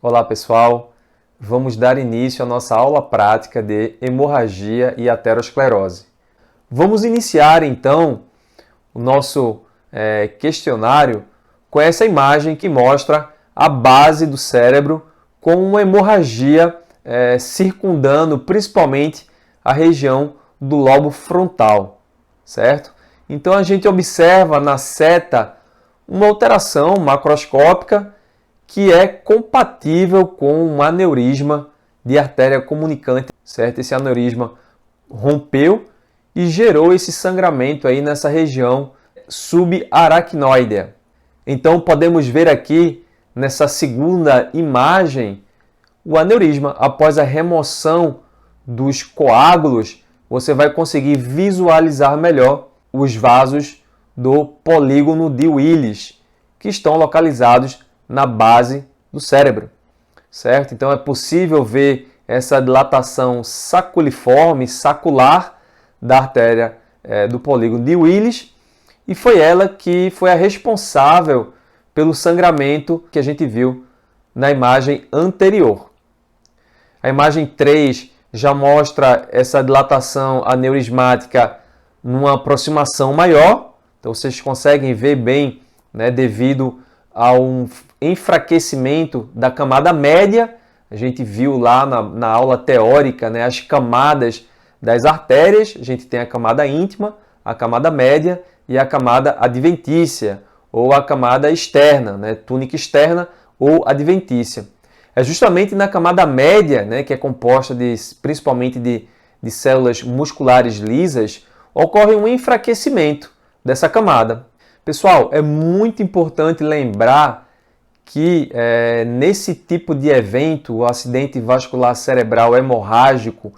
Olá pessoal, vamos dar início à nossa aula prática de hemorragia e aterosclerose. Vamos iniciar então o nosso questionário com essa imagem que mostra a base do cérebro com uma hemorragia circundando principalmente a região do lobo frontal, certo? Então a gente observa na seta uma alteração macroscópica que é compatível com um aneurisma de artéria comunicante, certo? Esse aneurisma rompeu e gerou esse sangramento aí nessa região subaracnoidea. Então podemos ver aqui nessa segunda imagem o aneurisma. Após a remoção dos coágulos, você vai conseguir visualizar melhor os vasos do polígono de Willis, que estão localizados na base do cérebro, certo? Então é possível ver essa dilatação saculiforme, sacular da artéria do polígono de Willis, e foi ela que foi a responsável pelo sangramento que a gente viu na imagem anterior. A imagem 3 já mostra essa dilatação aneurismática numa aproximação maior, então vocês conseguem ver bem, né, devido a um enfraquecimento da camada média. A gente viu lá na aula teórica, né, as camadas das artérias. A gente tem a camada íntima, a camada média e a camada adventícia, ou a camada externa, né, túnica externa ou adventícia. É justamente na camada média, né, que é composta principalmente de células musculares lisas, ocorre um enfraquecimento dessa camada. Pessoal, é muito importante lembrar que nesse tipo de evento, o acidente vascular cerebral hemorrágico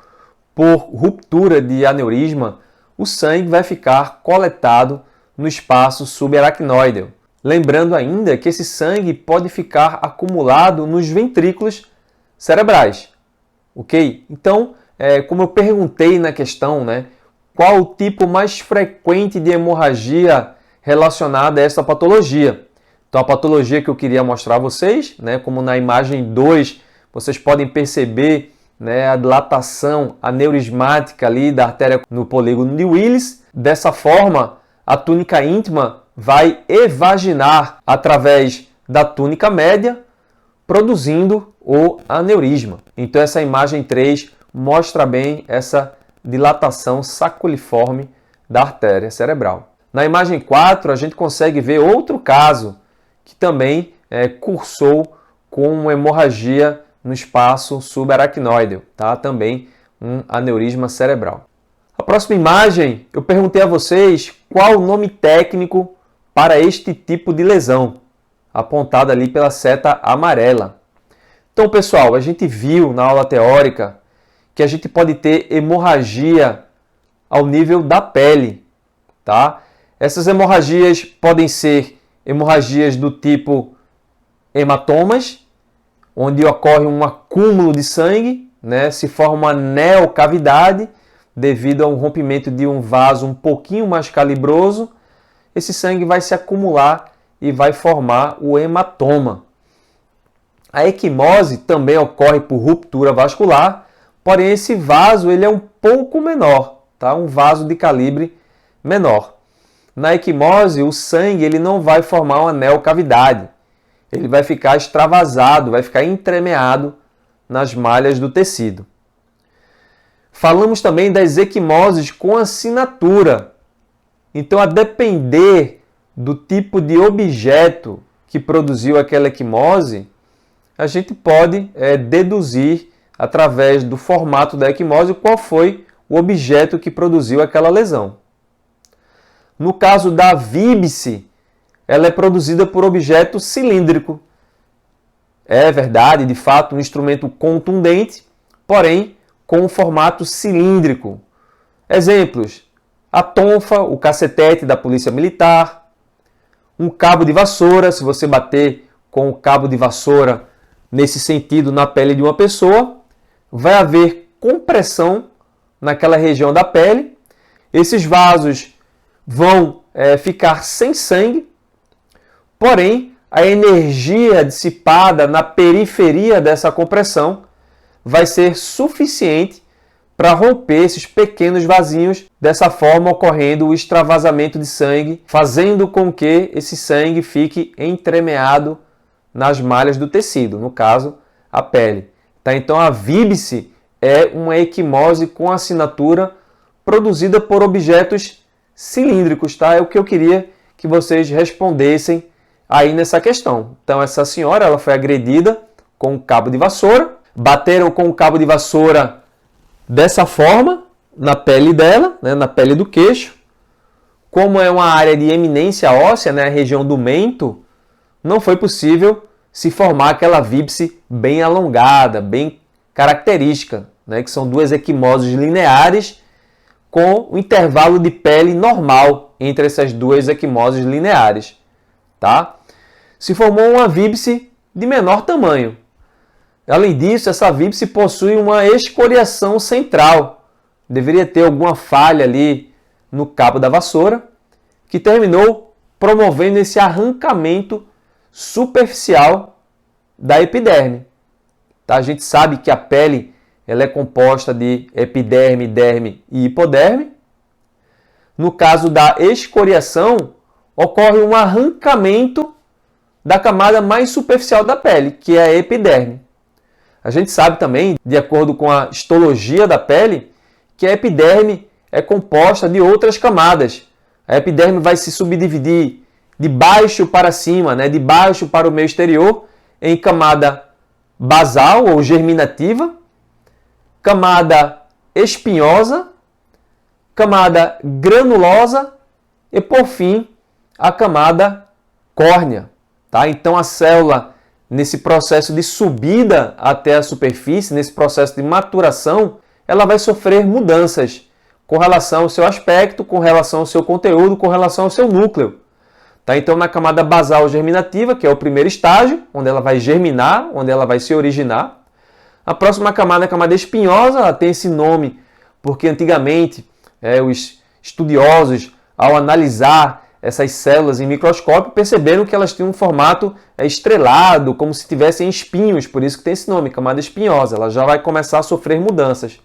por ruptura de aneurisma, o sangue vai ficar coletado no espaço subaracnoideo. Lembrando ainda que esse sangue pode ficar acumulado nos ventrículos cerebrais, ok? Então, como eu perguntei na questão, né, qual o tipo mais frequente de hemorragia relacionada a essa patologia? Então, a patologia que eu queria mostrar a vocês, né, como na imagem 2, vocês podem perceber, né, a dilatação aneurismática ali da artéria no polígono de Willis. Dessa forma, a túnica íntima vai evaginar através da túnica média, produzindo o aneurisma. Então, essa imagem 3 mostra bem essa dilatação saculiforme da artéria cerebral. Na imagem 4, a gente consegue ver outro caso que também cursou com uma hemorragia no espaço subaracnoideo, tá? Também um aneurisma cerebral. A próxima imagem, eu perguntei a vocês qual o nome técnico para este tipo de lesão, apontada ali pela seta amarela. Então, pessoal, a gente viu na aula teórica que a gente pode ter hemorragia ao nível da pele, tá? Essas hemorragias podem ser hemorragias do tipo hematomas, onde ocorre um acúmulo de sangue, né? Se forma uma neocavidade devido a um rompimento de um vaso um pouquinho mais calibroso. Esse sangue vai se acumular e vai formar o hematoma. A equimose também ocorre por ruptura vascular, porém esse vaso ele é um pouco menor, tá? Um vaso de calibre menor. Na equimose, o sangue ele não vai formar uma neocavidade. Ele vai ficar extravasado, vai ficar entremeado nas malhas do tecido. Falamos também das equimoses com assinatura. Então, a depender do tipo de objeto que produziu aquela equimose, a gente pode deduzir, através do formato da equimose, qual foi o objeto que produziu aquela lesão. No caso da víbice, ela é produzida por objeto cilíndrico. É verdade, de fato, um instrumento contundente, porém com um formato cilíndrico. Exemplos: a tonfa, o cacetete da polícia militar, um cabo de vassoura. Se você bater com o cabo de vassoura nesse sentido na pele de uma pessoa, vai haver compressão naquela região da pele. Esses vasos vão ficar sem sangue, porém a energia dissipada na periferia dessa compressão vai ser suficiente para romper esses pequenos vasinhos, dessa forma ocorrendo o extravasamento de sangue, fazendo com que esse sangue fique entremeado nas malhas do tecido, no caso, a pele. Tá? Então a víbse é uma equimose com assinatura produzida por objetos cilíndricos, tá? É o que eu queria que vocês respondessem aí nessa questão. Então essa senhora, ela foi agredida com um cabo de vassoura, bateram com o cabo de vassoura dessa forma na pele dela, né, na pele do queixo. Como é uma área de eminência óssea, né, a região do mento, não foi possível se formar aquela víbse bem alongada, bem característica, né, que são duas equimoses lineares com o intervalo de pele normal entre essas duas equimoses lineares. Tá? Se formou uma víbse de menor tamanho. Além disso, essa víbse possui uma escoriação central. Deveria ter alguma falha ali no cabo da vassoura, que terminou promovendo esse arrancamento superficial da epiderme. Tá? A gente sabe que a pele ela é composta de epiderme, derme e hipoderme. No caso da escoriação, ocorre um arrancamento da camada mais superficial da pele, que é a epiderme. A gente sabe também, de acordo com a histologia da pele, que a epiderme é composta de outras camadas. A epiderme vai se subdividir de baixo para cima, né? De baixo para o meio exterior, em camada basal ou germinativa, camada espinhosa, camada granulosa e, por fim, a camada córnea. Tá? Então, a célula, nesse processo de subida até a superfície, nesse processo de maturação, ela vai sofrer mudanças com relação ao seu aspecto, com relação ao seu conteúdo, com relação ao seu núcleo. Tá? Então, na camada basal germinativa, que é o primeiro estágio, onde ela vai germinar, onde ela vai se originar. A próxima camada é a camada espinhosa, ela tem esse nome porque antigamente os estudiosos, ao analisar essas células em microscópio, perceberam que elas tinham um formato estrelado, como se tivessem espinhos, por isso que tem esse nome, camada espinhosa. Ela já vai começar a sofrer mudanças.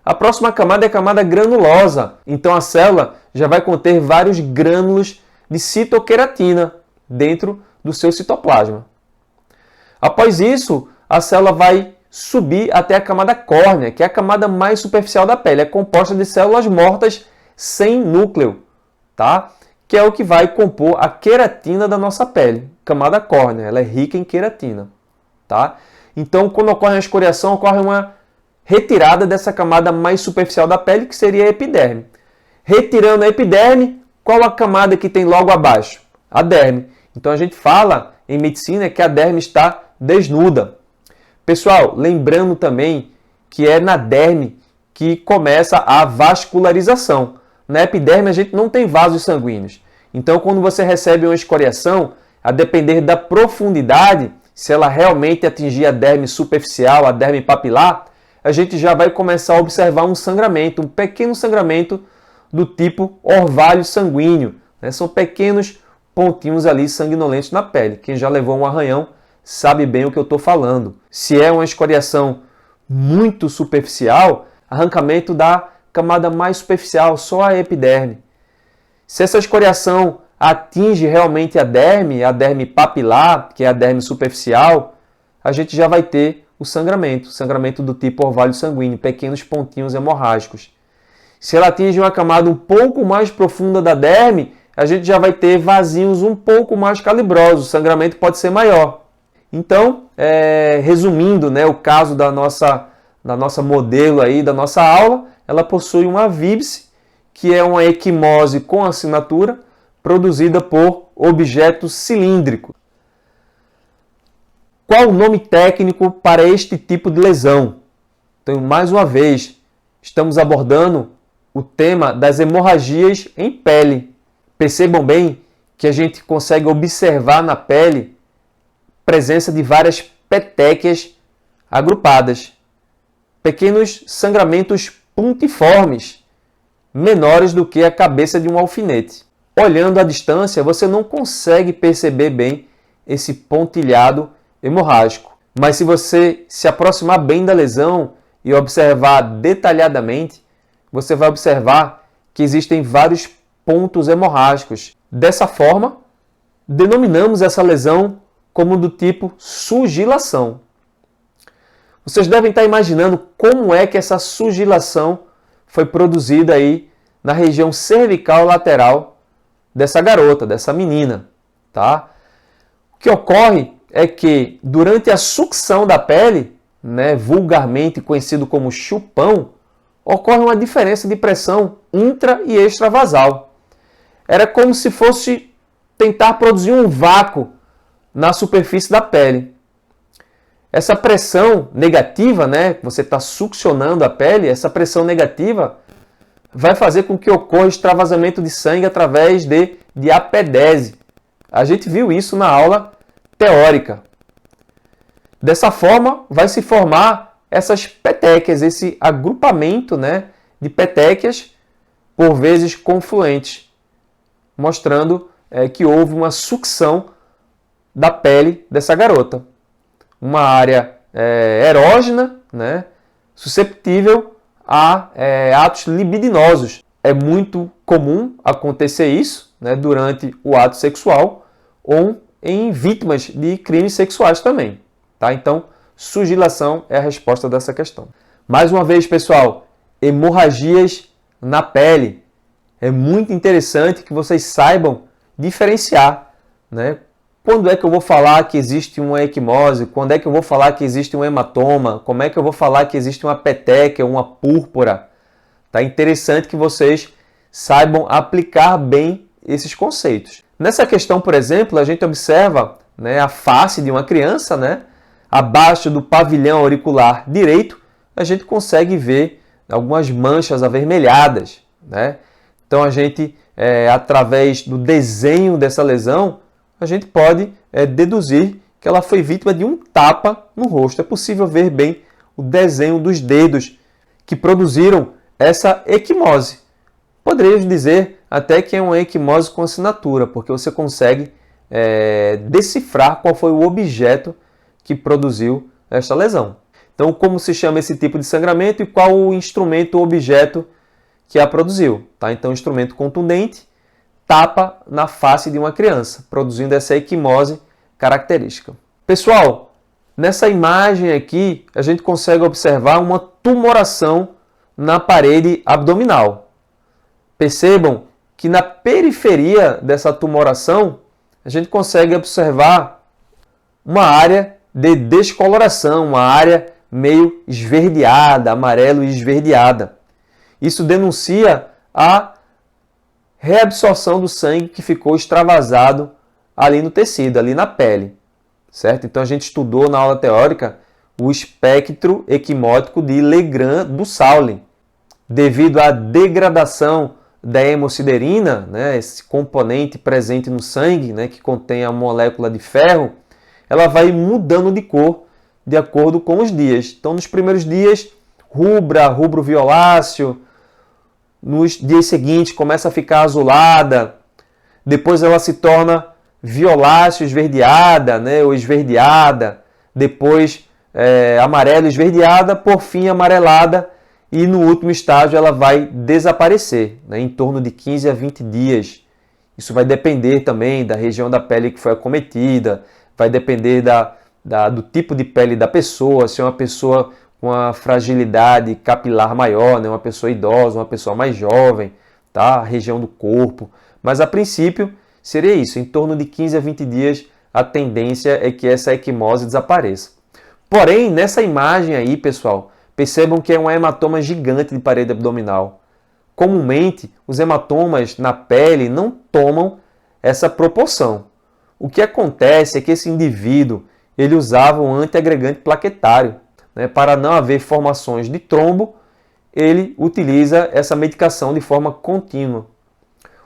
A próxima camada é a camada granulosa, então a célula já vai conter vários grânulos de citoqueratina dentro do seu citoplasma. Após isso, a célula vai subir até a camada córnea, que é a camada mais superficial da pele. É composta de células mortas sem núcleo, tá? Que é o que vai compor a queratina da nossa pele. Camada córnea, ela é rica em queratina. Tá? Então, quando ocorre a escoriação, ocorre uma retirada dessa camada mais superficial da pele, que seria a epiderme. Retirando a epiderme, qual a camada que tem logo abaixo? A derme. Então, a gente fala em medicina que a derme está desnuda. Pessoal, lembrando também que é na derme que começa a vascularização. Na epiderme a gente não tem vasos sanguíneos. Então, quando você recebe uma escoriação, a depender da profundidade, se ela realmente atingir a derme superficial, a derme papilar, a gente já vai começar a observar um sangramento, um pequeno sangramento do tipo orvalho sanguíneo. Né? São pequenos pontinhos ali sanguinolentos na pele. Quem já levou um arranhão sabe bem o que eu estou falando. Se é uma escoriação muito superficial, arrancamento da camada mais superficial, só a epiderme. Se essa escoriação atinge realmente a derme papilar, que é a derme superficial, a gente já vai ter o sangramento do tipo orvalho sanguíneo, pequenos pontinhos hemorrágicos. Se ela atinge uma camada um pouco mais profunda da derme, a gente já vai ter vasinhos um pouco mais calibrosos, o sangramento pode ser maior. Então, resumindo, né, o caso da nossa modelo aí, da nossa aula, ela possui uma víbse, que é uma equimose com assinatura, produzida por objeto cilíndrico. Qual o nome técnico para este tipo de lesão? Então, mais uma vez, estamos abordando o tema das hemorragias em pele. Percebam bem que a gente consegue observar na pele presença de várias petequias agrupadas. Pequenos sangramentos puntiformes, menores do que a cabeça de um alfinete. Olhando à distância, você não consegue perceber bem esse pontilhado hemorrágico. Mas se você se aproximar bem da lesão e observar detalhadamente, você vai observar que existem vários pontos hemorrágicos. Dessa forma, denominamos essa lesão como do tipo sugilação. Vocês devem estar imaginando como é que essa sugilação foi produzida aí na região cervical lateral dessa garota, dessa menina, tá? O que ocorre é que durante a sucção da pele, né, vulgarmente conhecido como chupão, ocorre uma diferença de pressão intra e extravasal. Era como se fosse tentar produzir um vácuo na superfície da pele. Essa pressão negativa, né, você está succionando a pele, essa pressão negativa vai fazer com que ocorra extravasamento de sangue através de diapedese. A gente viu isso na aula teórica. Dessa forma, vai se formar essas petequias, esse agrupamento, né, de petequias, por vezes confluentes, mostrando que houve uma sucção da pele dessa garota. Uma área erógena, né, susceptível a atos libidinosos. É muito comum acontecer isso, né, durante o ato sexual ou em vítimas de crimes sexuais também. Tá? Então, sugilação é a resposta dessa questão. Mais uma vez, pessoal, hemorragias na pele. É muito interessante que vocês saibam diferenciar, né? Quando é que eu vou falar que existe uma equimose? Quando é que eu vou falar que existe um hematoma? Como é que eu vou falar que existe uma petequia, uma púrpura? Tá interessante que vocês saibam aplicar bem esses conceitos. Nessa questão, por exemplo, a gente observa, né, a face de uma criança, né? Abaixo do pavilhão auricular direito, a gente consegue ver algumas manchas avermelhadas, né? Então, a gente, através do desenho dessa lesão, a gente pode deduzir que ela foi vítima de um tapa no rosto. É possível ver bem o desenho dos dedos que produziram essa equimose. Poderíamos dizer até que é uma equimose com assinatura, porque você consegue decifrar qual foi o objeto que produziu esta lesão. Então, como se chama esse tipo de sangramento e qual o instrumento ou objeto que a produziu? Tá? Então, instrumento contundente, tapa na face de uma criança, produzindo essa equimose característica. Pessoal, nessa imagem aqui, a gente consegue observar uma tumoração na parede abdominal. Percebam que na periferia dessa tumoração, a gente consegue observar uma área de descoloração, uma área meio esverdeada, amarelo e esverdeada. Isso denuncia a reabsorção do sangue que ficou extravasado ali no tecido, ali na pele, certo? Então a gente estudou na aula teórica o espectro equimótico de Legrand-Dussaulen. Devido à degradação da hemosiderina, né, esse componente presente no sangue, né, que contém a molécula de ferro, ela vai mudando de cor de acordo com os dias. Então, nos primeiros dias, rubra, rubro-violáceo. Nos dias seguintes, começa a ficar azulada. Depois, ela se torna violáceo esverdeada, né, ou esverdeada. Depois, amarelo esverdeada. Por fim, amarelada. E no último estágio, ela vai desaparecer, né, em torno de 15 a 20 dias. Isso vai depender também da região da pele que foi acometida, vai depender do tipo de pele da pessoa, se é uma pessoa com uma fragilidade capilar maior, né? Uma pessoa idosa, uma pessoa mais jovem, tá? A região do corpo. Mas a princípio seria isso, em torno de 15 a 20 dias a tendência é que essa equimose desapareça. Porém, nessa imagem aí, pessoal, percebam que é um hematoma gigante de parede abdominal. Comumente, os hematomas na pele não tomam essa proporção. O que acontece é que esse indivíduo ele usava um antiagregante plaquetário. Né? Para não haver formações de trombo, ele utiliza essa medicação de forma contínua.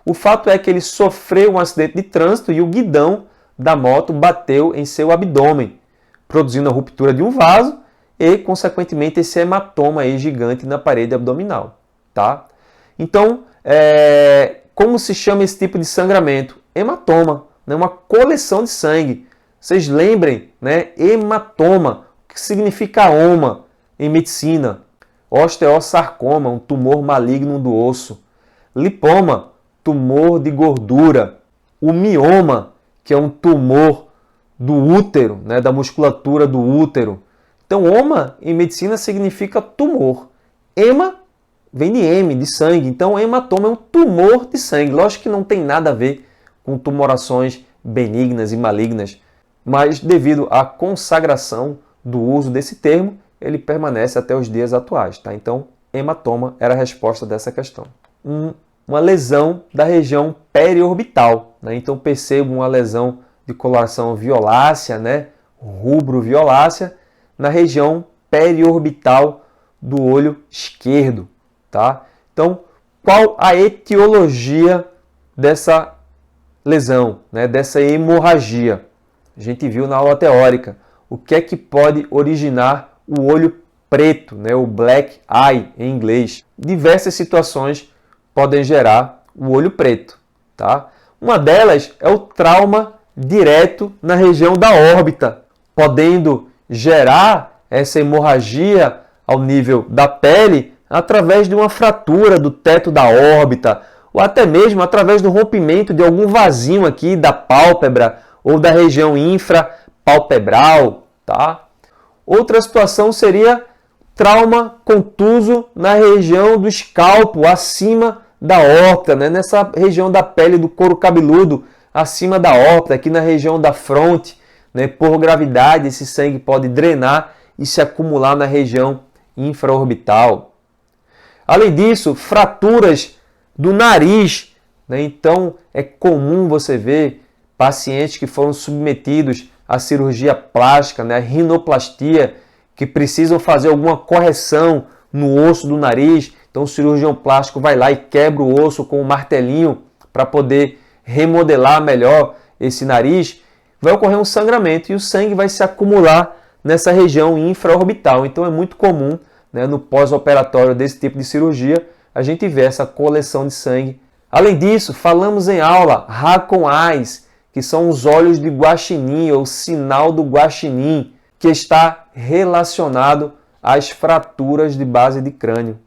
O fato é que ele sofreu um acidente de trânsito e o guidão da moto bateu em seu abdômen, produzindo a ruptura de um vaso e, consequentemente, esse hematoma aí gigante na parede abdominal. Tá? Então, como se chama esse tipo de sangramento? Hematoma. Uma coleção de sangue Vocês lembrem, né? Hematoma, o que significa oma em medicina? Osteossarcoma, um tumor maligno do osso. Lipoma, tumor de gordura. O mioma, que é um tumor do útero, né? Da musculatura do útero. Então, oma em medicina significa tumor. Hema vem de heme, de sangue. Então, hematoma é um tumor de sangue. Lógico que não tem nada a ver com tumorações benignas e malignas, mas devido à consagração do uso desse termo, ele permanece até os dias atuais. Tá? Então, hematoma era a resposta dessa questão. Uma lesão da região periorbital. Né? Então, percebo uma lesão de coloração violácea, né? Rubro-violácea, na região periorbital do olho esquerdo. Tá? Então, qual a etiologia dessa lesão, né? Dessa hemorragia? A gente viu na aula teórica o que é que pode originar o olho preto, né? O black eye em inglês. Diversas situações podem gerar o olho preto. Tá? Uma delas é o trauma direto na região da órbita, podendo gerar essa hemorragia ao nível da pele através de uma fratura do teto da órbita, ou até mesmo através do rompimento de algum vasinho aqui da pálpebra ou da região infrapalpebral. Tá? Outra situação seria trauma contuso na região do escalpo, acima da órbita, né? Nessa região da pele do couro cabeludo, acima da órbita, aqui na região da fronte. Né? Por gravidade, esse sangue pode drenar e se acumular na região infraorbital. Além disso, fraturas do nariz. Né? Então, é comum você ver pacientes que foram submetidos à cirurgia plástica, né? A rinoplastia, que precisam fazer alguma correção no osso do nariz. Então, o cirurgião plástico vai lá e quebra o osso com um martelinho para poder remodelar melhor esse nariz. Vai ocorrer um sangramento e o sangue vai se acumular nessa região infraorbital. Então, é muito comum, né, no pós-operatório desse tipo de cirurgia, a gente vê essa coleção de sangue. Além disso, falamos em aula Racon Eyes, que são os olhos de guaxinim, ou sinal do guaxinim, que está relacionado às fraturas de base de crânio.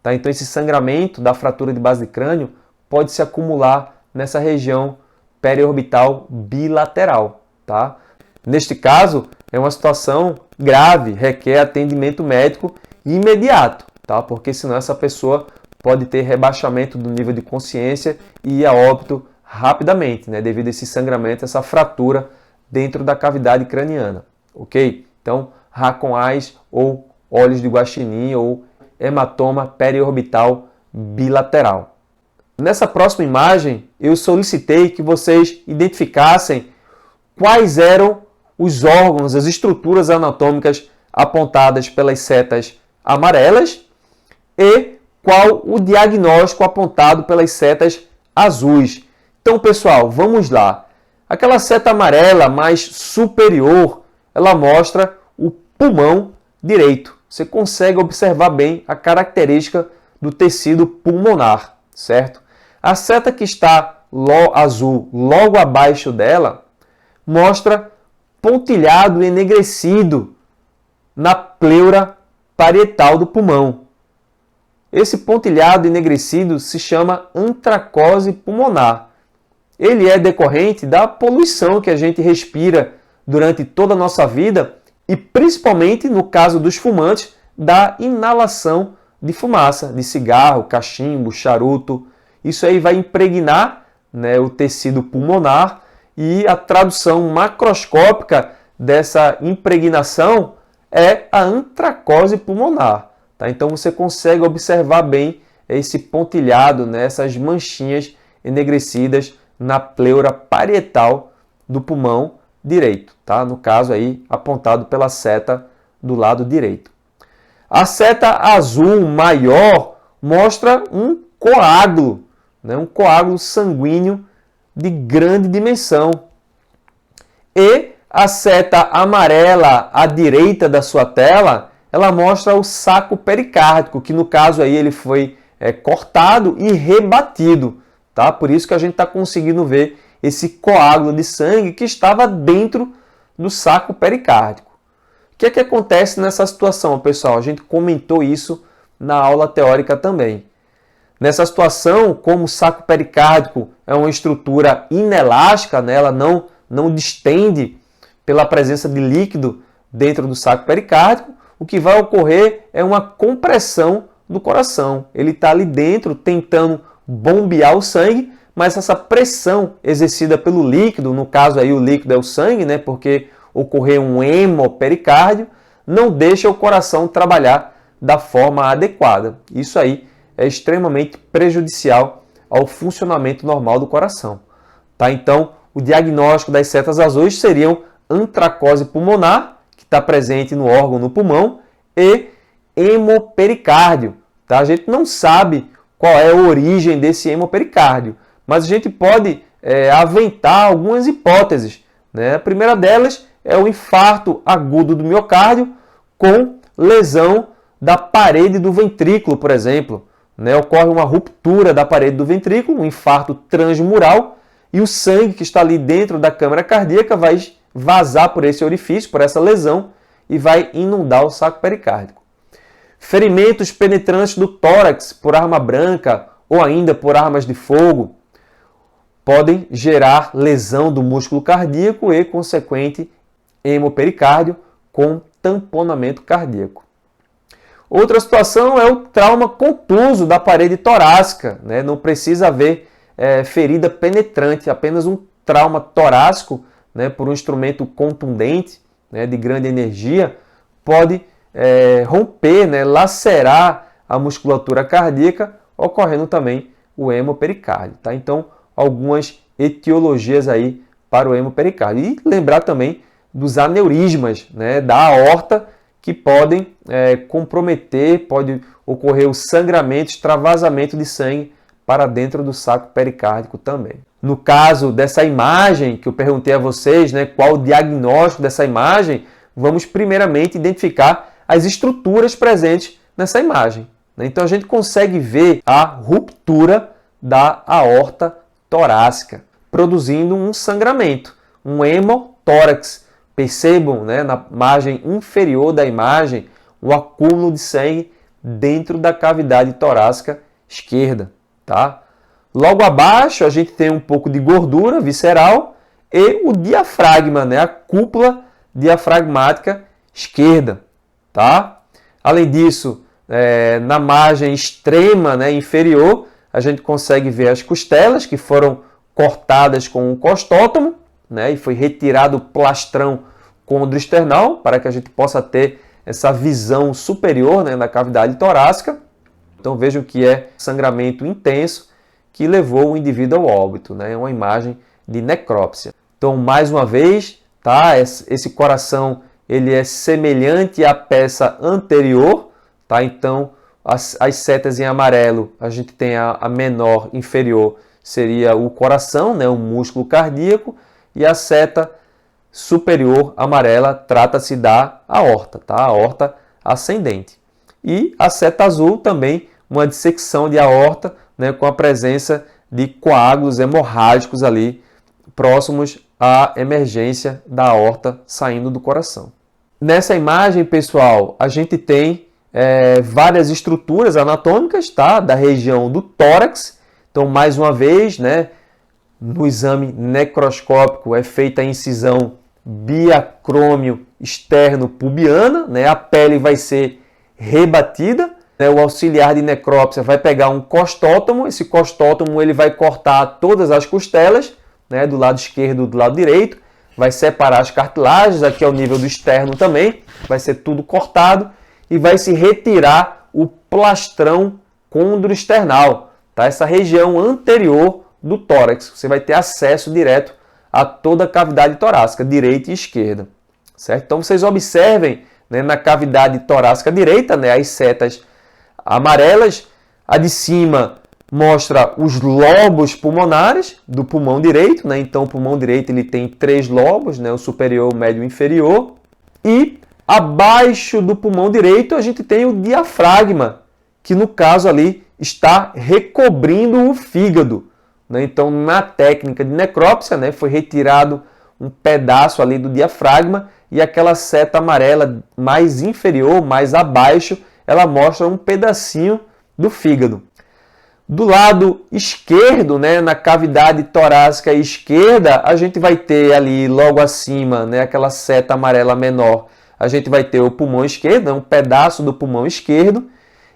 Tá? Então, esse sangramento da fratura de base de crânio pode se acumular nessa região periorbital bilateral. Tá? Neste caso, é uma situação grave, requer atendimento médico imediato, tá? Porque senão essa pessoa pode ter rebaixamento do nível de consciência e ir a óbito rapidamente, né? Devido a esse sangramento, essa fratura dentro da cavidade craniana. Ok? Então, Racon Eyes ou olhos de guaxinim ou hematoma periorbital bilateral. Nessa próxima imagem, eu solicitei que vocês identificassem quais eram os órgãos, as estruturas anatômicas apontadas pelas setas amarelas e qual o diagnóstico apontado pelas setas azuis. Então, pessoal, vamos lá. Aquela seta amarela mais superior, ela mostra o pulmão direito. Você consegue observar bem a característica do tecido pulmonar, certo? A seta que está azul logo abaixo dela mostra pontilhado enegrecido na pleura parietal do pulmão. Esse pontilhado enegrecido se chama antracose pulmonar. Ele é decorrente da poluição que a gente respira durante toda a nossa vida e principalmente, no caso dos fumantes, da inalação de fumaça, de cigarro, cachimbo, charuto. Isso aí vai impregnar, né, o tecido pulmonar e a tradução macroscópica dessa impregnação é a antracose pulmonar. Tá? Então você consegue observar bem esse pontilhado, né, essas manchinhas enegrecidas na pleura parietal do pulmão direito. Tá? No caso aí apontado pela seta do lado direito. A seta azul maior mostra um coágulo, né, um coágulo sanguíneo de grande dimensão. E a seta amarela à direita da sua tela, ela mostra o saco pericárdico, que no caso aí ele foi cortado e rebatido. Tá? Por isso que a gente está conseguindo ver esse coágulo de sangue que estava dentro do saco pericárdico. O que é que acontece nessa situação, pessoal? A gente comentou isso na aula teórica também. Nessa situação, como o saco pericárdico é uma estrutura inelástica, né? Ela não distende pela presença de líquido dentro do saco pericárdico, o que vai ocorrer é uma compressão do coração. Ele está ali dentro tentando bombear o sangue, mas essa pressão exercida pelo líquido, no caso aí o líquido é o sangue, né? Porque ocorreu um hemopericárdio, não deixa o coração trabalhar da forma adequada. Isso aí é extremamente prejudicial ao funcionamento normal do coração. Tá? Então, o diagnóstico das setas azuis seriam antracose pulmonar, que está presente no órgão no pulmão, e hemopericárdio. Tá? A gente não sabe qual é a origem desse hemopericárdio, mas a gente pode aventar algumas hipóteses. Né? A primeira delas é o infarto agudo do miocárdio com lesão da parede do ventrículo, por exemplo. Né? Ocorre uma ruptura da parede do ventrículo, um infarto transmural, e o sangue que está ali dentro da câmara cardíaca vai vazar por esse orifício, por essa lesão, e vai inundar o saco pericárdico. Ferimentos penetrantes do tórax por arma branca ou ainda por armas de fogo podem gerar lesão do músculo cardíaco e consequente hemopericárdio com tamponamento cardíaco. Outra situação é o trauma contuso da parede torácica. Né? Não precisa haver ferida penetrante, apenas um trauma torácico, né, por um instrumento contundente, né, de grande energia, pode romper, né, lacerar a musculatura cardíaca, ocorrendo também o hemopericárdio. Tá? Então, algumas etiologias aí para o hemopericárdio. E lembrar também dos aneurismas, né, da aorta, que podem comprometer, pode ocorrer o sangramento, extravasamento de sangue para dentro do saco pericárdico também. No caso dessa imagem que eu perguntei a vocês, né, qual o diagnóstico dessa imagem, vamos primeiramente identificar as estruturas presentes nessa imagem. Né? Então a gente consegue ver a ruptura da aorta torácica, produzindo um sangramento, um hemotórax. Percebam, né, na margem inferior da imagem, o acúmulo de sangue dentro da cavidade torácica esquerda. Tá? Logo abaixo, a gente tem um pouco de gordura visceral e o diafragma, né, a cúpula diafragmática esquerda. Tá? Além disso, na margem extrema, né, inferior, a gente consegue ver as costelas que foram cortadas com um costótomo, né, e foi retirado o plastrão condroesternal para que a gente possa ter essa visão superior, né, da cavidade torácica. Então vejam que é sangramento intenso que levou o indivíduo ao óbito, né? É uma imagem de necrópsia. Então, mais uma vez, tá? Esse coração ele é semelhante à peça anterior, tá? Então, as setas em amarelo, a gente tem a menor inferior, seria o coração, né? O músculo cardíaco, e a seta superior amarela trata-se da aorta, tá? A aorta ascendente. E a seta azul também, uma dissecção de aorta, né, com a presença de coágulos hemorrágicos ali próximos à emergência da aorta saindo do coração. Nessa imagem, pessoal, a gente tem várias estruturas anatômicas, tá, da região do tórax. Então, mais uma vez, né, no exame necroscópico é feita a incisão biacrômio externo pubiana, né, a pele vai ser rebatida. O auxiliar de necrópsia vai pegar um costótomo, esse costótomo ele vai cortar todas as costelas, né, do lado esquerdo e do lado direito, vai separar as cartilagens, aqui ao nível do externo também, vai ser tudo cortado e vai se retirar o plastrão condroesternal, tá? Essa região anterior do tórax. Você vai ter acesso direto a toda a cavidade torácica, direita e esquerda, certo? Então vocês observem, né, na cavidade torácica direita, né, as setas amarelas, a de cima mostra os lobos pulmonares do pulmão direito, né? Então o pulmão direito ele tem 3 lobos, né? O superior, o médio e o inferior. E abaixo do pulmão direito a gente tem o diafragma, que no caso ali está recobrindo o fígado. né? Então, na técnica de necrópsia, né, foi retirado um pedaço ali do diafragma e aquela seta amarela mais inferior, mais abaixo, ela mostra um pedacinho do fígado. Do lado esquerdo, né, na cavidade torácica esquerda, a gente vai ter ali logo acima, né, aquela seta amarela menor. A gente vai ter o pulmão esquerdo, né, um pedaço do pulmão esquerdo.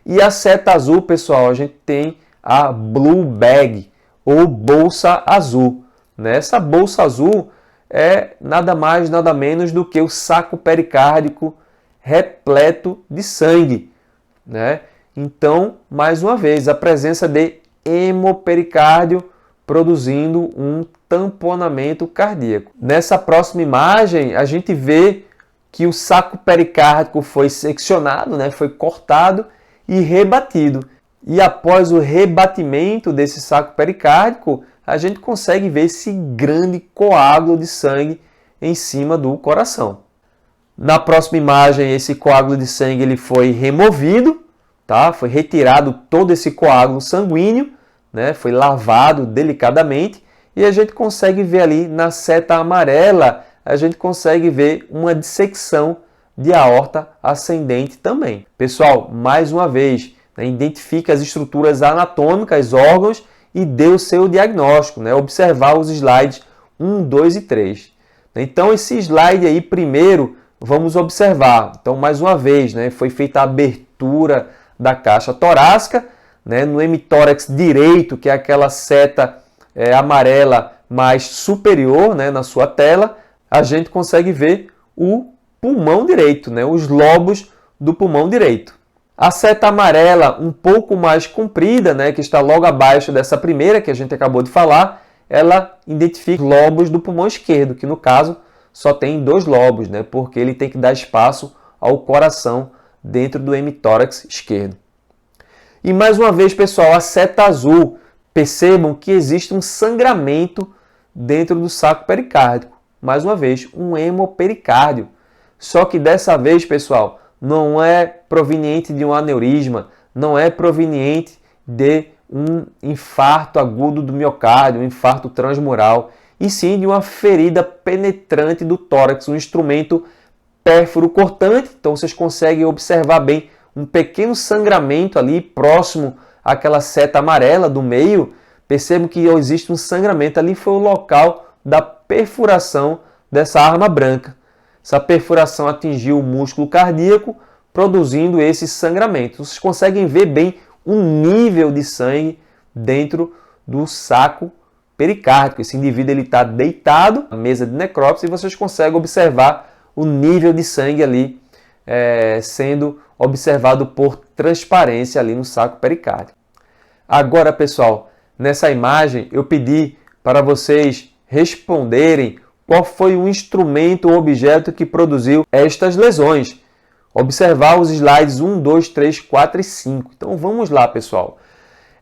E a seta azul, pessoal, a gente tem a blue bag, ou bolsa azul. Essa bolsa azul é nada mais, nada menos do que o saco pericárdico repleto de sangue, né? Então, mais uma vez, a presença de hemopericárdio produzindo um tamponamento cardíaco. Nessa próxima imagem, a gente vê que o saco pericárdico foi seccionado, né? Foi cortado e rebatido. E após o rebatimento desse saco pericárdico, a gente consegue ver esse grande coágulo de sangue em cima do coração. Na próxima imagem, esse coágulo de sangue ele foi removido, tá? Foi retirado todo esse coágulo sanguíneo, né? Foi lavado delicadamente e a gente consegue ver ali na seta amarela, a gente consegue ver uma dissecção de aorta ascendente também. Pessoal, mais uma vez, né, identifique as estruturas anatômicas, órgãos e dê o seu diagnóstico, né? Observar os slides 1, 2 e 3. Então, esse slide aí, primeiro, vamos observar. Então, mais uma vez, né, foi feita a abertura da caixa torácica, né, no hemitórax direito, que é aquela seta amarela mais superior, né, na sua tela, a gente consegue ver o pulmão direito, né, os lobos do pulmão direito. A seta amarela um pouco mais comprida, né, que está logo abaixo dessa primeira que a gente acabou de falar, ela identifica os lobos do pulmão esquerdo, que no caso só tem 2 lobos, né, porque ele tem que dar espaço ao coração dentro do hemitórax esquerdo. E mais uma vez, pessoal, a seta azul, percebam que existe um sangramento dentro do saco pericárdico. Mais uma vez, um hemopericárdio. Só que dessa vez, pessoal, não é proveniente de um aneurisma, não é proveniente de um infarto agudo do miocárdio, um infarto transmural, e sim de uma ferida penetrante do tórax, um instrumento pérfuro cortante. Então vocês conseguem observar bem um pequeno sangramento ali próximo àquela seta amarela do meio. Percebam que existe um sangramento ali, foi o local da perfuração dessa arma branca. Essa perfuração atingiu o músculo cardíaco, produzindo esse sangramento. Vocês conseguem ver bem o nível de sangue dentro do saco pericárdico. Esse indivíduo está deitado na mesa de necrópsia e vocês conseguem observar o nível de sangue ali sendo observado por transparência ali no saco pericárdico. Agora, pessoal, nessa imagem eu pedi para vocês responderem qual foi o instrumento ou objeto que produziu estas lesões. Observar os slides 1, 2, 3, 4 e 5. Então vamos lá, pessoal.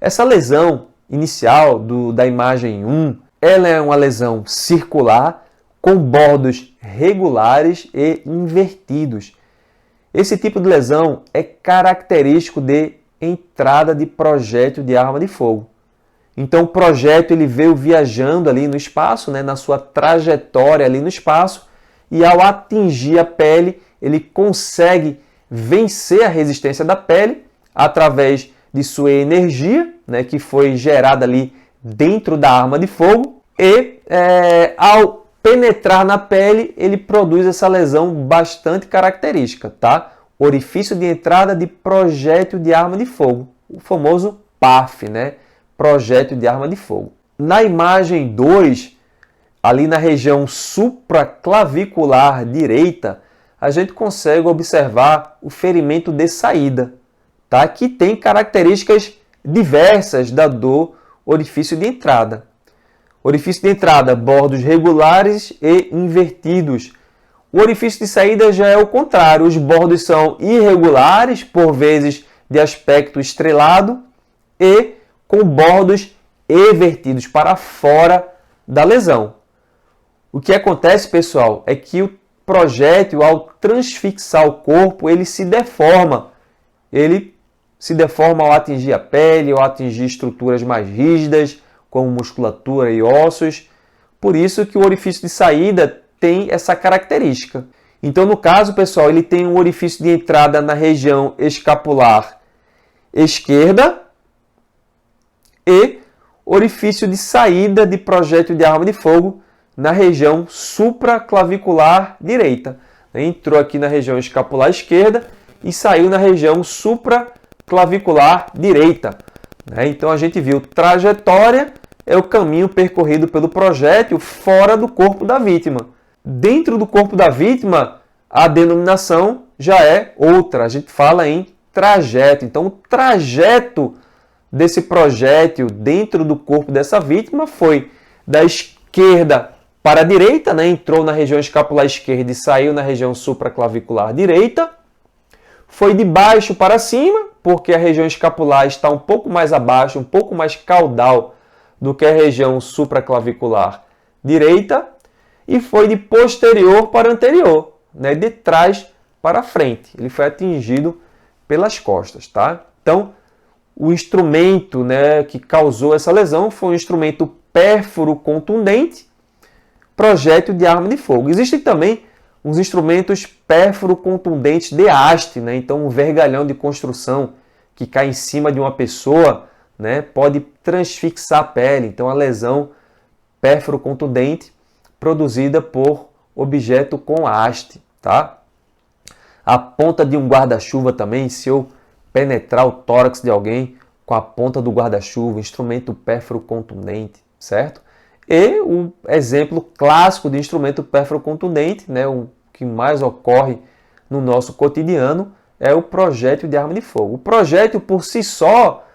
Essa lesão inicial da imagem 1, ela é uma lesão circular com bordos regulares e invertidos. Esse tipo de lesão é característico de entrada de projétil de arma de fogo. Então o projétil ele veio viajando ali no espaço, né, na sua trajetória ali no espaço, e ao atingir a pele, ele consegue vencer a resistência da pele através de sua energia, né, que foi gerada ali dentro da arma de fogo, e ao penetrar na pele, ele produz essa lesão bastante característica, tá? Orifício de entrada de projétil de arma de fogo, o famoso PAF, né? Projétil de arma de fogo. Na imagem 2, ali na região supraclavicular direita, a gente consegue observar o ferimento de saída, tá? Que tem características diversas do orifício de entrada. Orifício de entrada, bordos regulares e invertidos. O orifício de saída já é o contrário, os bordos são irregulares, por vezes de aspecto estrelado, e com bordos evertidos para fora da lesão. O que acontece, pessoal, é que o projétil, ao transfixar o corpo, ele se deforma. Ele se deforma ao atingir a pele, ao atingir estruturas mais rígidas, como musculatura e ossos. Por isso que o orifício de saída tem essa característica. Então, no caso, pessoal, ele tem um orifício de entrada na região escapular esquerda e orifício de saída de projétil de arma de fogo na região supraclavicular direita. Entrou aqui na região escapular esquerda e saiu na região supraclavicular direita. Então a gente viu trajetória é o caminho percorrido pelo projétil fora do corpo da vítima. Dentro do corpo da vítima, a denominação já é outra. A gente fala em trajeto. Então o trajeto desse projétil dentro do corpo dessa vítima foi da esquerda para a direita, entrou na região escapular esquerda e saiu na região supraclavicular direita. Foi de baixo para cima, porque a região escapular está um pouco mais abaixo, um pouco mais caudal do que a região supraclavicular direita. E foi de posterior para anterior, de trás para frente. Ele foi atingido pelas costas, tá? Então, o instrumento que causou essa lesão foi um instrumento pérfuro contundente, projétil de arma de fogo. Existem também uns instrumentos pérfuro contundentes de haste, então um vergalhão de construção que cai em cima de uma pessoa, pode transfixar a pele. Então a lesão pérfuro contundente produzida por objeto com haste, tá? A ponta de um guarda-chuva também, se eu penetrar o tórax de alguém com a ponta do guarda-chuva, instrumento pérfuro contundente, certo? E o exemplo clássico de instrumento pérfuro contundente, o que mais ocorre no nosso cotidiano, é o projétil de arma de fogo. O projétil por si só,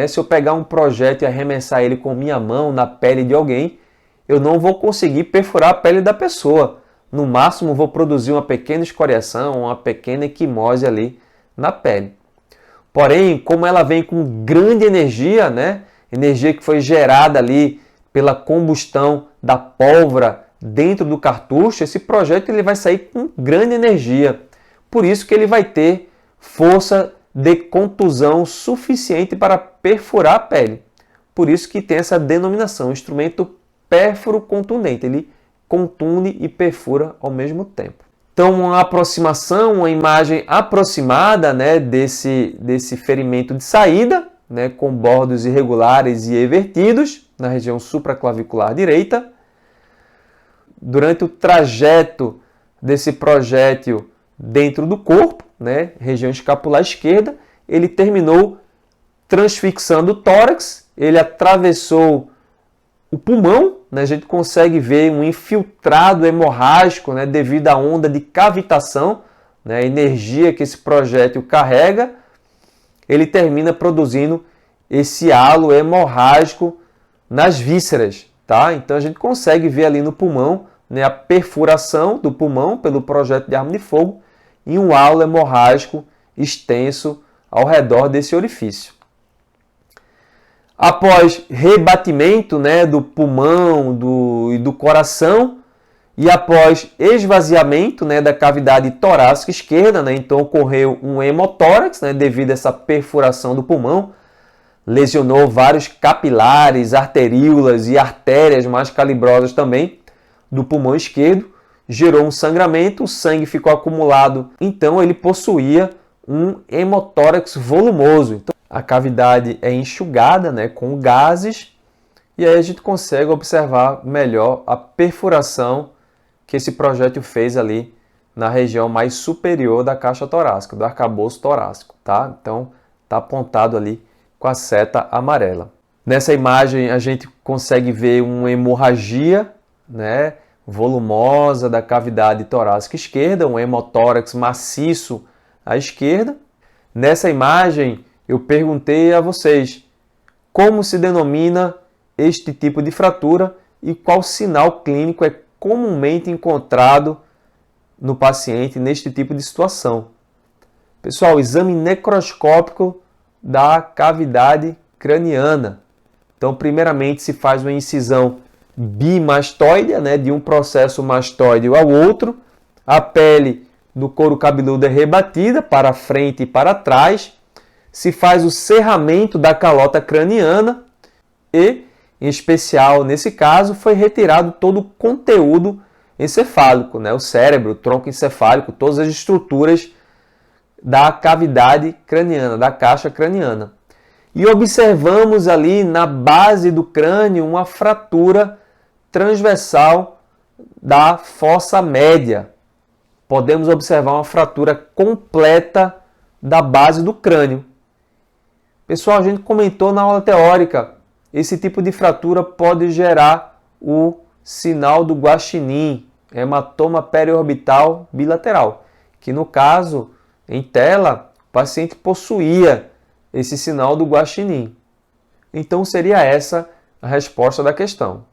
se eu pegar um projétil e arremessar ele com minha mão na pele de alguém, eu não vou conseguir perfurar a pele da pessoa. No máximo, vou produzir uma pequena escoriação, uma pequena equimose ali na pele. Porém, como ela vem com grande energia, energia que foi gerada ali pela combustão da pólvora dentro do cartucho, esse projétil ele vai sair com grande energia. Por isso que ele vai ter força de contusão suficiente para perfurar a pele. Por isso que tem essa denominação, instrumento pérfuro contundente. Ele contunde e perfura ao mesmo tempo. Então, uma aproximação, uma imagem aproximada desse ferimento de saída, com bordos irregulares e evertidos na região supraclavicular direita. Durante o trajeto desse projétil dentro do corpo, região escapular esquerda, ele terminou transfixando o tórax, ele atravessou o pulmão, a gente consegue ver um infiltrado hemorrágico devido à onda de cavitação, a energia que esse projétil carrega, ele termina produzindo esse halo hemorrágico nas vísceras, tá? Então a gente consegue ver ali no pulmão a perfuração do pulmão pelo projétil de arma de fogo e um halo hemorrágico extenso ao redor desse orifício. Após rebatimento do pulmão e do coração e após esvaziamento da cavidade torácica esquerda, então ocorreu um hemotórax devido a essa perfuração do pulmão, lesionou vários capilares, arteríolas e artérias mais calibrosas também do pulmão esquerdo, gerou um sangramento, o sangue ficou acumulado, então ele possuía um hemotórax volumoso. Então, a cavidade é enxugada com gases e aí a gente consegue observar melhor a perfuração que esse projétil fez ali na região mais superior da caixa torácica, do arcabouço torácico, tá? Então, está apontado ali com a seta amarela. Nessa imagem a gente consegue ver uma hemorragia, volumosa da cavidade torácica esquerda, um hemotórax maciço à esquerda. Nessa imagem eu perguntei a vocês como se denomina este tipo de fratura e qual sinal clínico é comumente encontrado no paciente neste tipo de situação. Pessoal, exame necroscópico da cavidade craniana. Então, primeiramente, se faz uma incisão bimastoide, de um processo mastoide ao outro. A pele do couro cabeludo é rebatida para frente e para trás. Se faz o cerramento da calota craniana e em especial, nesse caso, foi retirado todo o conteúdo encefálico, né? O cérebro, o tronco encefálico, todas as estruturas da cavidade craniana, da caixa craniana. E observamos ali na base do crânio uma fratura transversal da fossa média. Podemos observar uma fratura completa da base do crânio. Pessoal, a gente comentou na aula teórica, esse tipo de fratura pode gerar o sinal do Guaxinim, hematoma periorbital bilateral, que no caso, em tela, o paciente possuía esse sinal do Guaxinim. Então seria essa a resposta da questão.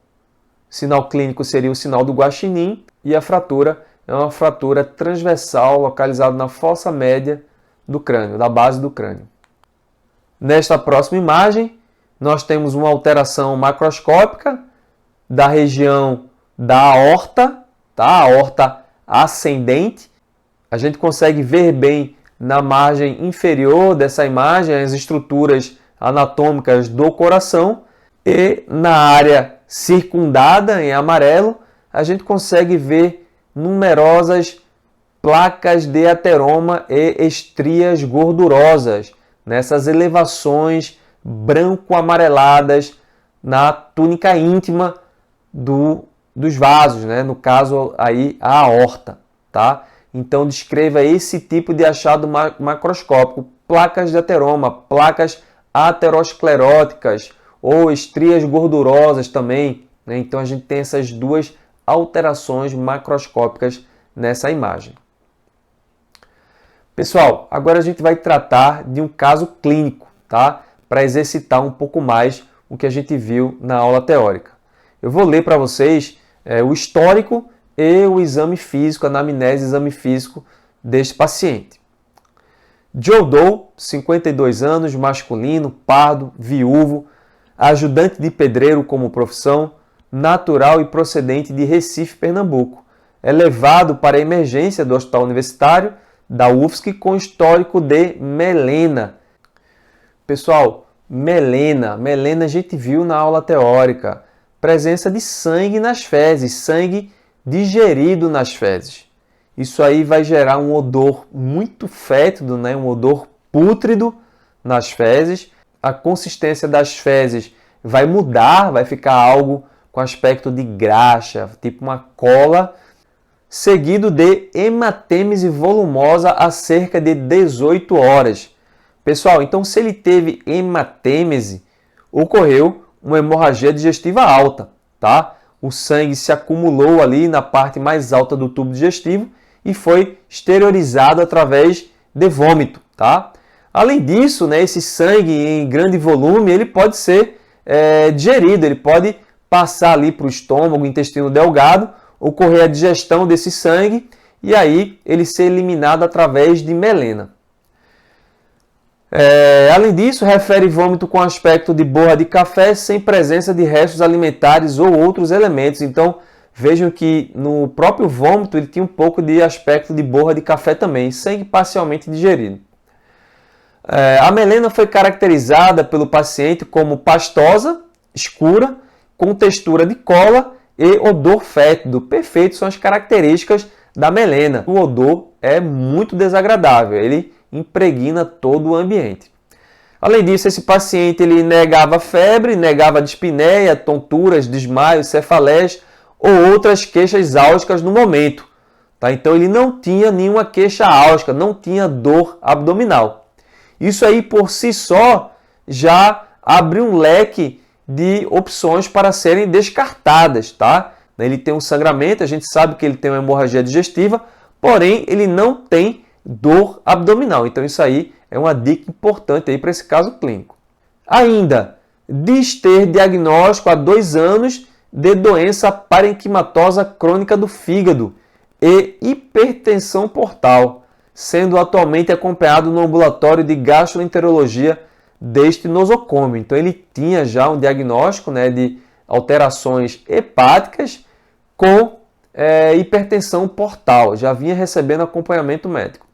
O sinal clínico seria o sinal do Guaxinim e a fratura é uma fratura transversal localizada na fossa média do crânio, da base do crânio. Nesta próxima imagem, nós temos uma alteração macroscópica da região da aorta, tá? A aorta ascendente. A gente consegue ver bem na margem inferior dessa imagem as estruturas anatômicas do coração e na área circundada em amarelo a gente consegue ver numerosas placas de ateroma e estrias gordurosas nessas elevações branco-amareladas na túnica íntima dos vasos, né? No caso aí a aorta, tá? Então descreva esse tipo de achado macroscópico, placas de ateroma, placas ateroscleróticas ou estrias gordurosas também, né? Então a gente tem essas duas alterações macroscópicas nessa imagem. Pessoal, agora a gente vai tratar de um caso clínico, tá? Para exercitar um pouco mais o que a gente viu na aula teórica. Eu vou ler para vocês o histórico e o exame físico, a anamnese e exame físico deste paciente. Joe Doe, 52 anos, masculino, pardo, viúvo, ajudante de pedreiro como profissão, natural e procedente de Recife, Pernambuco. É levado para a emergência do Hospital Universitário da UFSC com histórico de melena. Pessoal, melena a gente viu na aula teórica. Presença de sangue nas fezes, sangue digerido nas fezes. Isso aí vai gerar um odor muito fétido, né? Um odor pútrido nas fezes. A consistência das fezes vai mudar, vai ficar algo com aspecto de graxa, tipo uma cola, seguido de hematêmese volumosa a cerca de 18 horas. Pessoal, então se ele teve hematêmese, ocorreu uma hemorragia digestiva alta, tá? O sangue se acumulou ali na parte mais alta do tubo digestivo e foi exteriorizado através de vômito, tá? Além disso, né, esse sangue em grande volume, ele pode ser digerido, ele pode passar ali para o estômago, intestino delgado, ocorrer a digestão desse sangue e aí ele ser eliminado através de melena. Além disso, refere vômito com aspecto de borra de café sem presença de restos alimentares ou outros elementos. Então, vejam que no próprio vômito ele tinha um pouco de aspecto de borra de café também, sangue parcialmente digerido. A melena foi caracterizada pelo paciente como pastosa, escura, com textura de cola e odor fétido. Perfeito, são as características da melena. O odor é muito desagradável, ele impregna todo o ambiente. Além disso, esse paciente ele negava febre, negava dispneia, tonturas, desmaios, cefaleias ou outras queixas álgicas no momento. Tá? Então ele não tinha nenhuma queixa álgica, não tinha dor abdominal. Isso aí por si só já abre um leque de opções para serem descartadas, tá? Ele tem um sangramento, a gente sabe que ele tem uma hemorragia digestiva, porém ele não tem dor abdominal. Então isso aí é uma dica importante aí para esse caso clínico. Ainda, diz ter diagnóstico há 2 anos de doença parenquimatosa crônica do fígado e hipertensão portal, sendo atualmente acompanhado no ambulatório de gastroenterologia deste nosocômio. Então ele tinha já um diagnóstico, né, de alterações hepáticas com hipertensão portal, já vinha recebendo acompanhamento médico.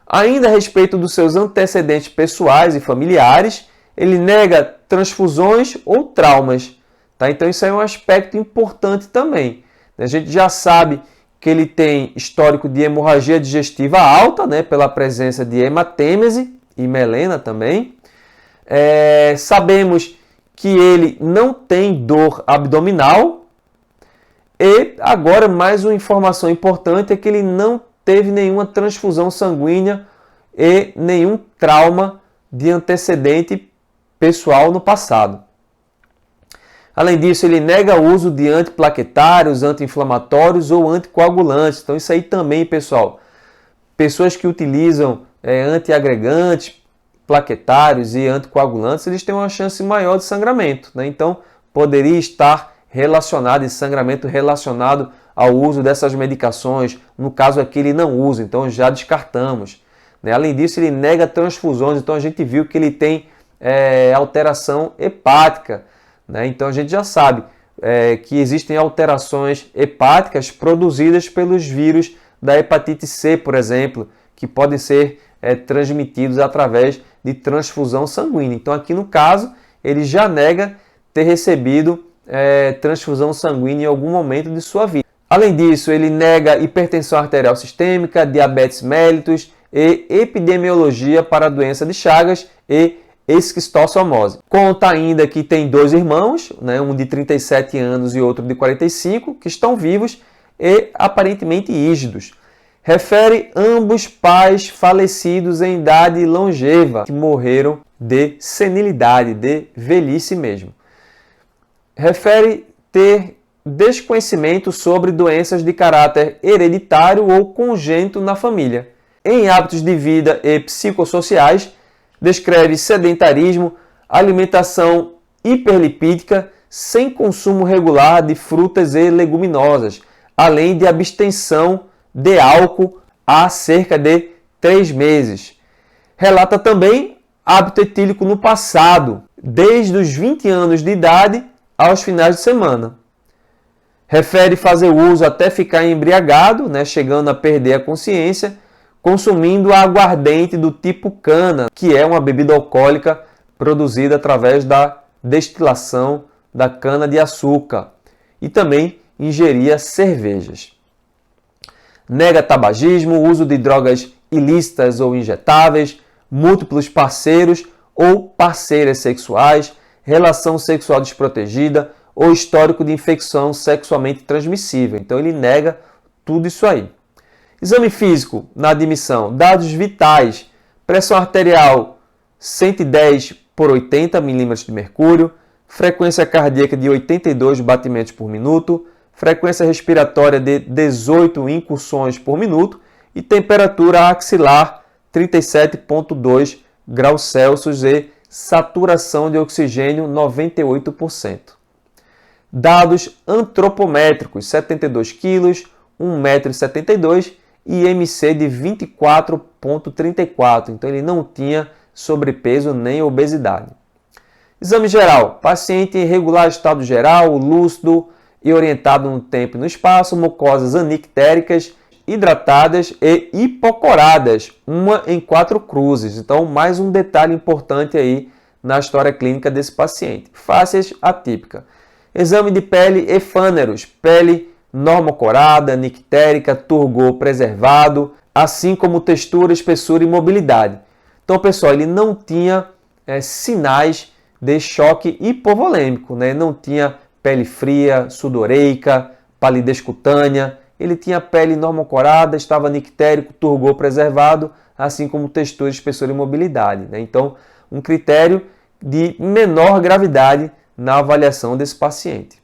Ainda a respeito dos seus antecedentes pessoais e familiares, ele nega transfusões ou traumas, Tá? Então isso aí é um aspecto importante também. A gente já sabe que ele tem histórico de hemorragia digestiva alta, né, pela presença de hematêmese e melena também. Sabemos que ele não tem dor abdominal. E agora mais uma informação importante é que ele não teve nenhuma transfusão sanguínea e nenhum trauma de antecedente pessoal no passado. Além disso, ele nega o uso de antiplaquetários, anti-inflamatórios ou anticoagulantes. Então isso aí também, pessoal, pessoas que utilizam antiagregantes, plaquetários e anticoagulantes, eles têm uma chance maior de sangramento, né? Então poderia estar relacionado, esse sangramento relacionado ao uso dessas medicações. No caso aqui ele não usa, então já descartamos. Além disso, ele nega transfusões, então a gente viu que ele tem alteração hepática. Então a gente já sabe que existem alterações hepáticas produzidas pelos vírus da hepatite C, por exemplo, que podem ser transmitidos através de transfusão sanguínea. Então aqui no caso, ele já nega ter recebido transfusão sanguínea em algum momento de sua vida. Além disso, ele nega hipertensão arterial sistêmica, diabetes mellitus e epidemiologia para a doença de Chagas e esquistossomose. Conta ainda que tem 2 irmãos, um de 37 anos e outro de 45, que estão vivos e aparentemente rígidos. Refere ambos pais falecidos em idade longeva, que morreram de senilidade, de velhice mesmo. Refere ter desconhecimento sobre doenças de caráter hereditário ou congênito na família. Em hábitos de vida e psicossociais, descreve sedentarismo, alimentação hiperlipídica, sem consumo regular de frutas e leguminosas, além de abstenção de álcool há cerca de 3 meses. Relata também hábito etílico no passado, desde os 20 anos de idade aos finais de semana. Refere fazer uso até ficar embriagado, chegando a perder a consciência, consumindo aguardente do tipo cana, que é uma bebida alcoólica produzida através da destilação da cana-de-açúcar, e também ingeria cervejas. Nega tabagismo, uso de drogas ilícitas ou injetáveis, múltiplos parceiros ou parceiras sexuais, relação sexual desprotegida ou histórico de infecção sexualmente transmissível. Então ele nega tudo isso aí. Exame físico na admissão, dados vitais, pressão arterial 110 por 80 milímetros de mercúrio, frequência cardíaca de 82 batimentos por minuto, frequência respiratória de 18 incursões por minuto e temperatura axilar 37,2 graus Celsius e saturação de oxigênio 98%. Dados antropométricos, 72 kg, 1,72 m e IMC de 24,34. Então ele não tinha sobrepeso nem obesidade. Exame geral, paciente em regular estado geral, lúcido e orientado no tempo e no espaço, mucosas anictéricas, hidratadas e hipocoradas, uma em 4 cruzes. Então, mais um detalhe importante aí na história clínica desse paciente. Fáscias atípica. Exame de pele e fâneros, pele normocorada, nictérica, turgor preservado, assim como textura, espessura e mobilidade. Então, pessoal, ele não tinha sinais de choque hipovolêmico, não tinha pele fria, sudoreica, palidez cutânea. Ele tinha pele normocorada, estava nictérico, turgor preservado, assim como textura, espessura e mobilidade. Então, um critério de menor gravidade na avaliação desse paciente.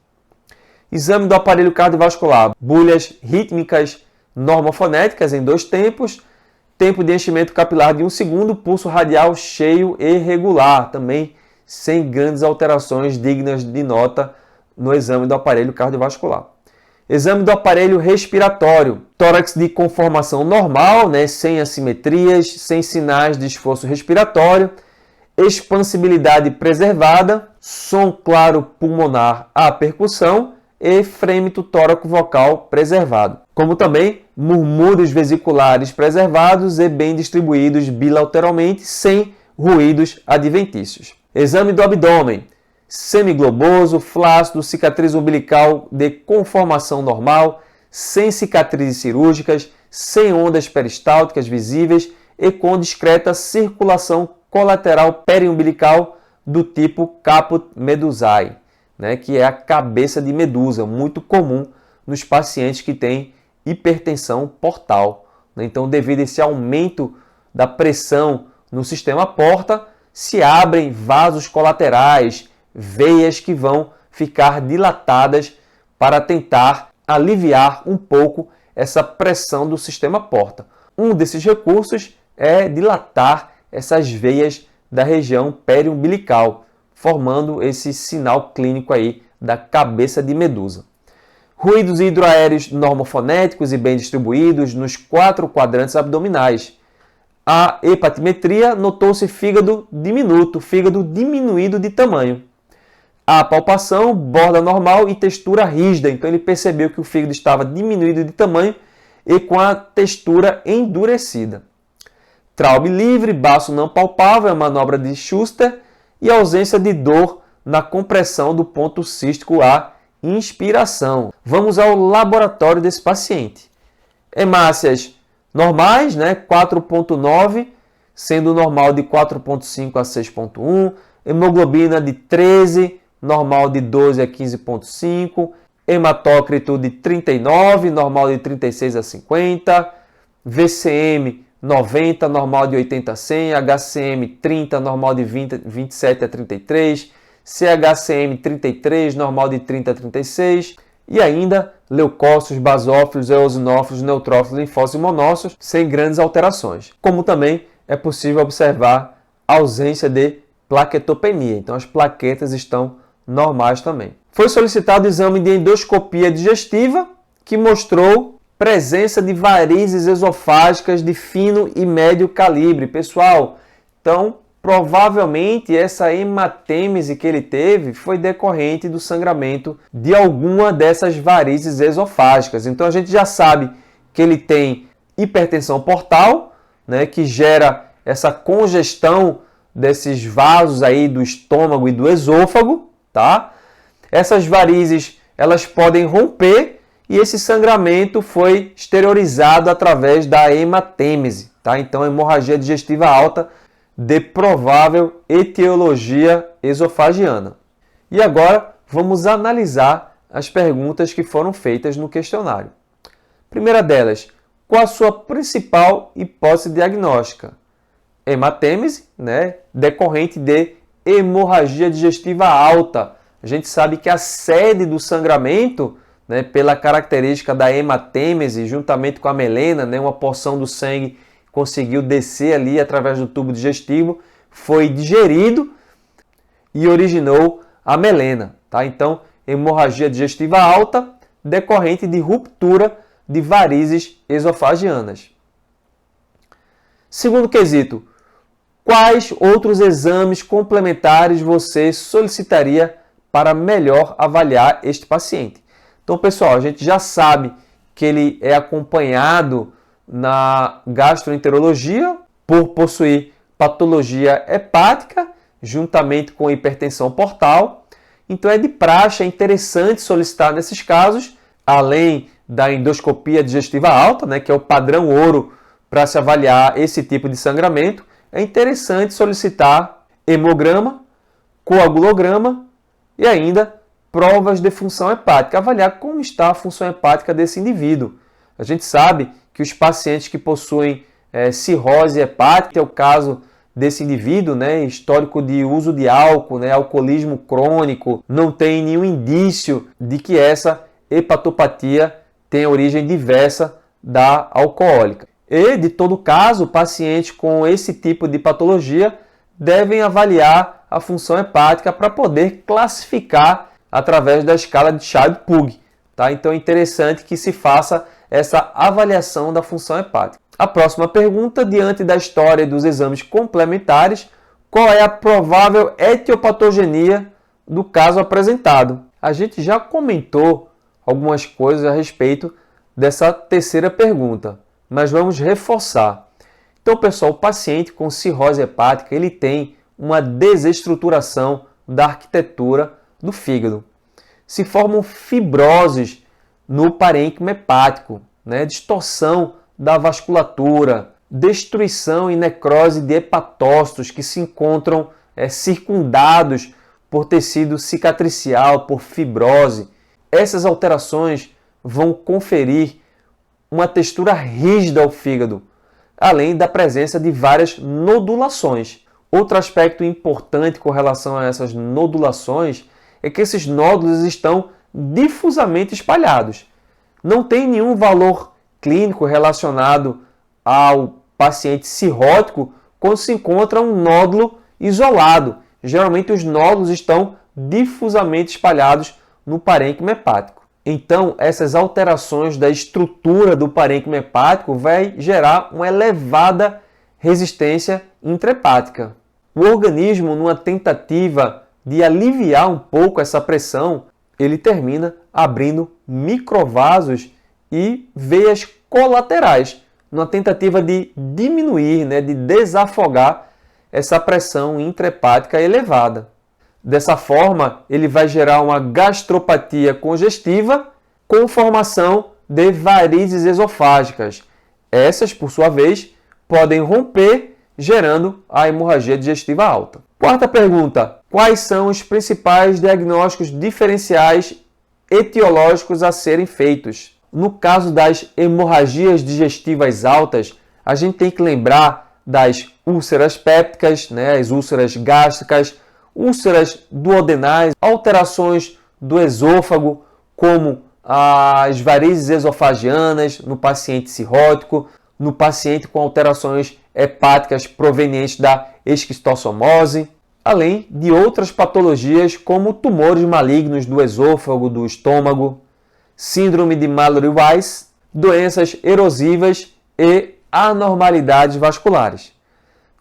Exame do aparelho cardiovascular, bulhas rítmicas normofonéticas em 2 tempos, tempo de enchimento capilar de 1 segundo, pulso radial cheio e regular, também sem grandes alterações dignas de nota no exame do aparelho cardiovascular. Exame do aparelho respiratório, tórax de conformação normal, sem assimetrias, sem sinais de esforço respiratório, expansibilidade preservada, som claro pulmonar à percussão e frêmito tóraco-vocal preservado, como também murmúrios vesiculares preservados e bem distribuídos bilateralmente, sem ruídos adventícios. Exame do abdômen, semigloboso, flácido, cicatriz umbilical de conformação normal, sem cicatrizes cirúrgicas, sem ondas peristálticas visíveis e com discreta circulação colateral periumbilical do tipo caput medusae, né, que é a cabeça de medusa, muito comum nos pacientes que têm hipertensão portal. Então, devido a esse aumento da pressão no sistema porta, se abrem vasos colaterais, veias que vão ficar dilatadas para tentar aliviar um pouco essa pressão do sistema porta. Um desses recursos é dilatar essas veias da região periumbilical, formando esse sinal clínico aí da cabeça de medusa. Ruídos hidroaéreos normofonéticos e bem distribuídos nos 4 quadrantes abdominais. A hepatimetria notou-se fígado diminuto, fígado diminuído de tamanho. A palpação, borda normal e textura rígida. Então ele percebeu que o fígado estava diminuído de tamanho e com a textura endurecida. Traube livre, baço não palpável, a manobra de Schuster e ausência de dor na compressão do ponto cístico à inspiração. Vamos ao laboratório desse paciente. Hemácias normais, né? 4,9, sendo normal de 4,5 a 6,1. Hemoglobina de 13, normal de 12 a 15,5. Hematócrito de 39, normal de 36 a 50. VCM 90, normal de 80 a 100. HCM 30, normal de 27 a 33. CHCM 33, normal de 30 a 36. E ainda leucócitos, basófilos, eosinófilos, neutrófilos, linfócitos e monócitos, sem grandes alterações. Como também é possível observar a ausência de plaquetopenia. Então as plaquetas estão normais também. Foi solicitado o exame de endoscopia digestiva, que mostrou presença de varizes esofágicas de fino e médio calibre. Pessoal, então provavelmente essa hematêmese que ele teve foi decorrente do sangramento de alguma dessas varizes esofágicas. Então a gente já sabe que ele tem hipertensão portal, né, que gera essa congestão desses vasos aí do estômago e do esôfago, tá? Essas varizes, elas podem romper e esse sangramento foi exteriorizado através da hematêmese, tá? Então, hemorragia digestiva alta de provável etiologia esofagiana. E agora vamos analisar as perguntas que foram feitas no questionário. Primeira delas, qual a sua principal hipótese diagnóstica? Hematêmese, né, decorrente de hemorragia digestiva alta. A gente sabe que a sede do sangramento, né, pela característica da hematêmese, juntamente com a melena, né, uma porção do sangue conseguiu descer ali através do tubo digestivo, foi digerido e originou a melena. Tá? Então, hemorragia digestiva alta decorrente de ruptura de varizes esofagianas. Segundo quesito, quais outros exames complementares você solicitaria para melhor avaliar este paciente? Então, pessoal, a gente já sabe que ele é acompanhado na gastroenterologia por possuir patologia hepática, juntamente com hipertensão portal. Então, é de praxe, é interessante solicitar nesses casos, além da endoscopia digestiva alta, né, que é o padrão ouro para se avaliar esse tipo de sangramento, é interessante solicitar hemograma, coagulograma e ainda provas de função hepática, avaliar como está a função hepática desse indivíduo. A gente sabe que os pacientes que possuem cirrose hepática, é o caso desse indivíduo, né, histórico de uso de álcool, né, alcoolismo crônico, não tem nenhum indício de que essa hepatopatia tem origem diversa da alcoólica. E, de todo caso, pacientes com esse tipo de patologia devem avaliar a função hepática para poder classificar através da escala de Child-Pugh. Tá? Então é interessante que se faça essa avaliação da função hepática. A próxima pergunta, diante da história dos exames complementares, qual é a provável etiopatogenia do caso apresentado? A gente já comentou algumas coisas a respeito dessa terceira pergunta, mas vamos reforçar. Então, pessoal, o paciente com cirrose hepática, ele tem uma desestruturação da arquitetura do fígado. Se formam fibroses no parênquima hepático, distorção da vasculatura, destruição e necrose de hepatócitos que se encontram circundados por tecido cicatricial, por fibrose. Essas alterações vão conferir uma textura rígida ao fígado, além da presença de várias nodulações. Outro aspecto importante com relação a essas nodulações é que esses nódulos estão difusamente espalhados. Não tem nenhum valor clínico relacionado ao paciente cirrótico quando se encontra um nódulo isolado. Geralmente os nódulos estão difusamente espalhados no parênquima hepático. Então, essas alterações da estrutura do parênquima hepático vai gerar uma elevada resistência intrahepática. O organismo, numa tentativa de aliviar um pouco essa pressão, ele termina abrindo microvasos e veias colaterais, numa tentativa de diminuir, de desafogar essa pressão intrahepática elevada. Dessa forma, ele vai gerar uma gastropatia congestiva com formação de varizes esofágicas. Essas, por sua vez, podem romper, gerando a hemorragia digestiva alta. Quarta pergunta: quais são os principais diagnósticos diferenciais etiológicos a serem feitos? No caso das hemorragias digestivas altas, a gente tem que lembrar das úlceras pépticas, as úlceras gástricas, úlceras duodenais, alterações do esôfago, como as varizes esofagianas no paciente cirrótico, no paciente com alterações hepáticas provenientes da esquistossomose, além de outras patologias como tumores malignos do esôfago, do estômago, síndrome de Mallory-Weiss, doenças erosivas e anormalidades vasculares.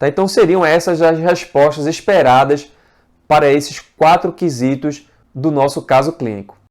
Então seriam essas as respostas esperadas para esses 4 quesitos do nosso caso clínico.